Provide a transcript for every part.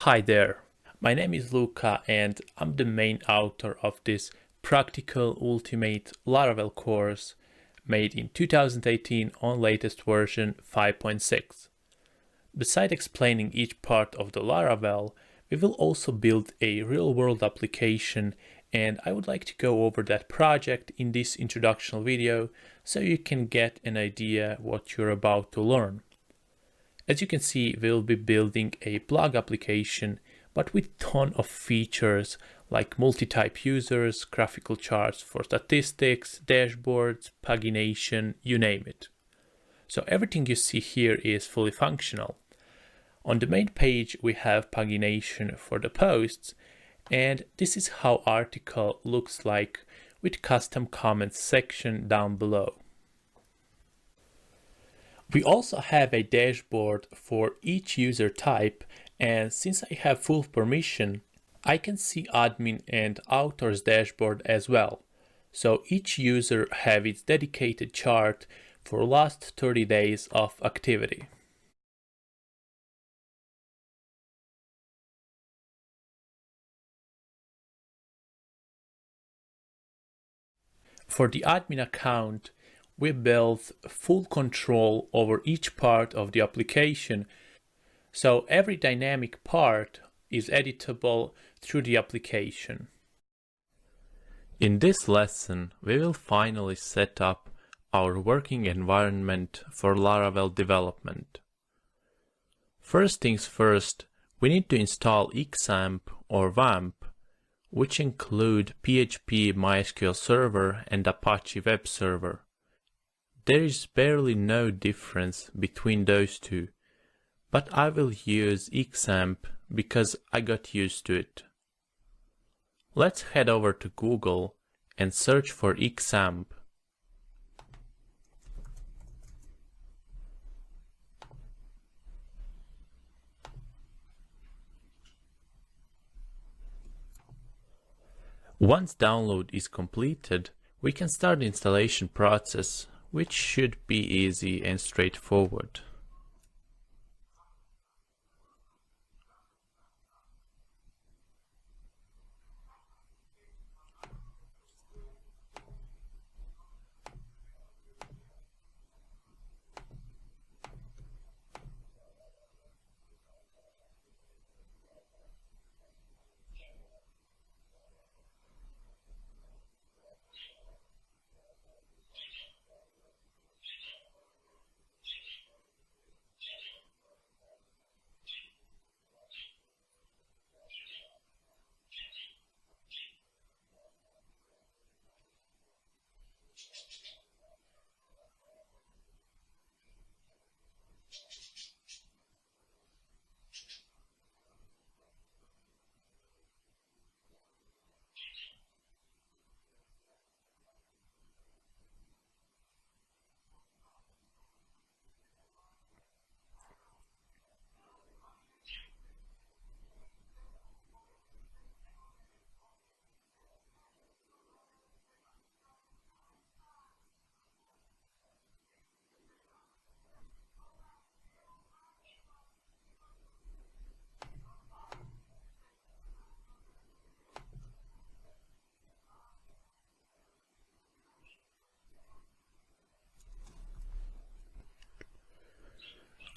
Hi there, my name is Luca and I'm the main author of this practical ultimate Laravel course made in 2018 on latest version 5.6. Besides explaining each part of the Laravel, we will also build a real-world application, and I would like to go over that project in this introductional video so you can get an idea what you're about to learn. As you can see, we'll be building a blog application, but with ton of features like multi-type users, graphical charts for statistics, dashboards, pagination, you name it. So everything you see here is fully functional. On the main page, we have pagination for the posts, and this is how article looks like with custom comments section down below. We also have a dashboard for each user type, and since I have full permission, I can see admin and author's dashboard as well. So each user have its dedicated chart for last 30 days of activity. For the admin account, we built full control over each part of the application, so every dynamic part is editable through the application. In this lesson, we will finally set up our working environment for Laravel development. First things first, we need to install XAMPP or WAMP, which include PHP MySQL Server and Apache Web Server. There is barely no difference between those two, but I will use XAMPP because I got used to it. Let's head over to Google and search for XAMPP. Once download is completed, we can start the installation process, which should be easy and straightforward.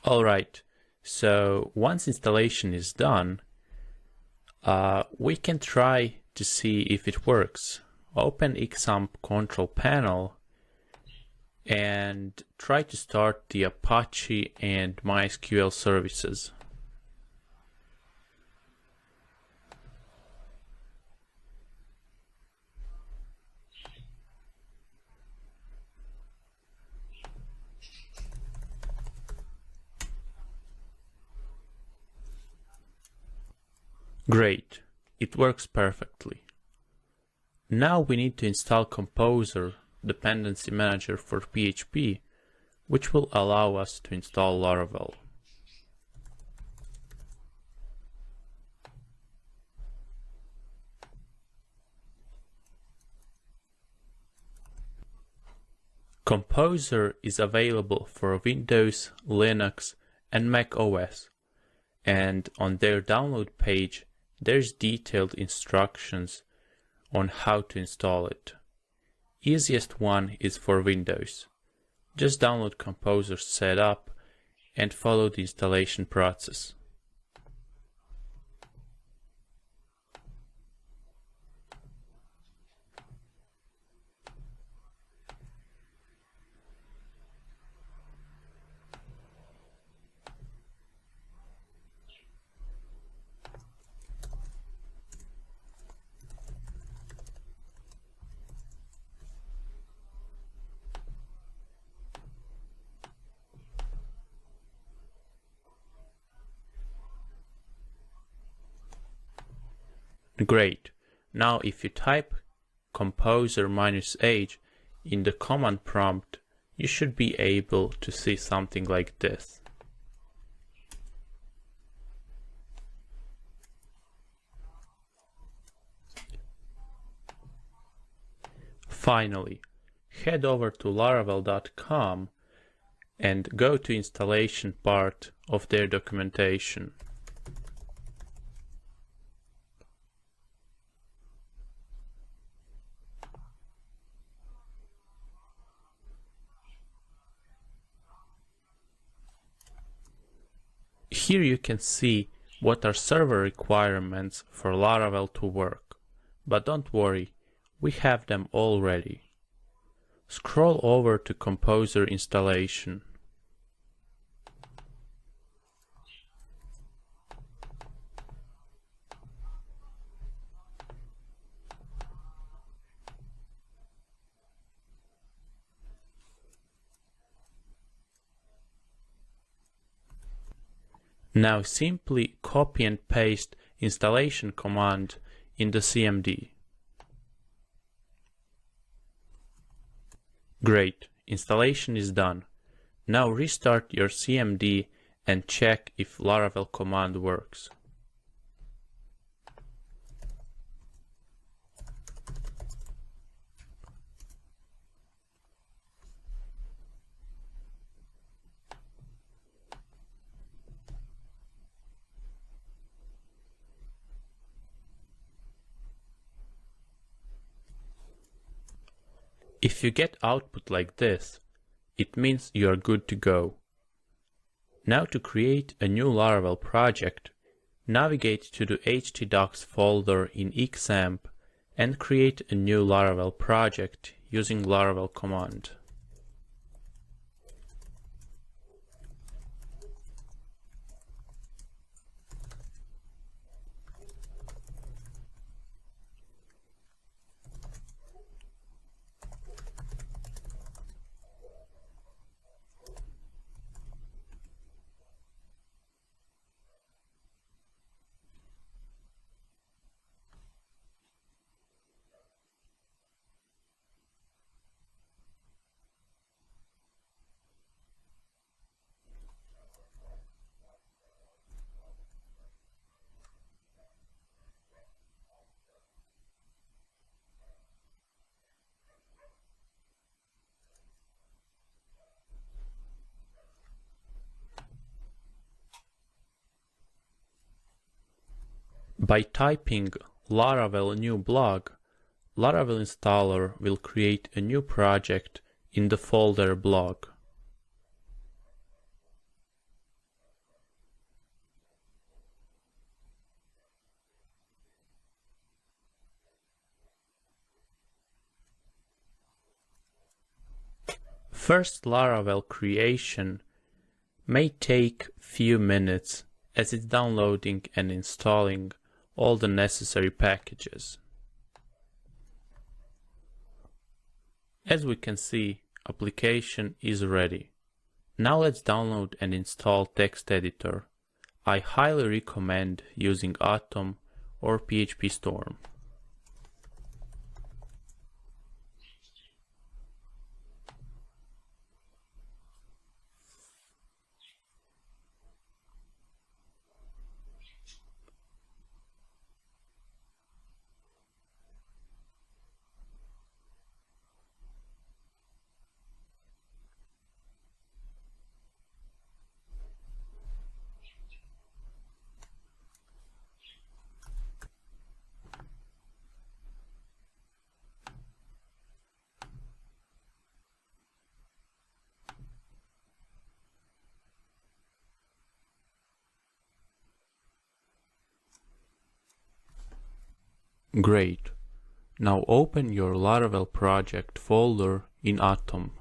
Alright, so once installation is done, we can try to see if it works. Open XAMPP control panel and try to start the Apache and MySQL services. Great, it works perfectly. Now we need to install Composer, dependency manager for PHP, which will allow us to install Laravel. Composer is available for Windows, Linux, and Mac OS, and on their download page there's detailed instructions on how to install it. Easiest one is for Windows. Just download Composer Setup and follow the installation process. Great. Now if you type composer -h in the command prompt, you should be able to see something like this. Finally, head over to laravel.com and go to installation part of their documentation. Here you can see what are server requirements for Laravel to work, but don't worry, we have them already. Scroll over to Composer installation. Now simply copy and paste installation command in the CMD. Great, installation is done. Now restart your CMD and check if Laravel command works. If you get output like this, it means you are good to go. Now to create a new Laravel project, navigate to the htdocs folder in XAMPP and create a new Laravel project using Laravel command. By typing Laravel new blog, Laravel installer will create a new project in the folder blog. First Laravel creation may take few minutes as it's downloading and installing all the necessary packages. As we can see, application is ready. Now let's download and install text editor. I highly recommend using Atom or PHP Storm. Great. Now open your Laravel project folder in Atom.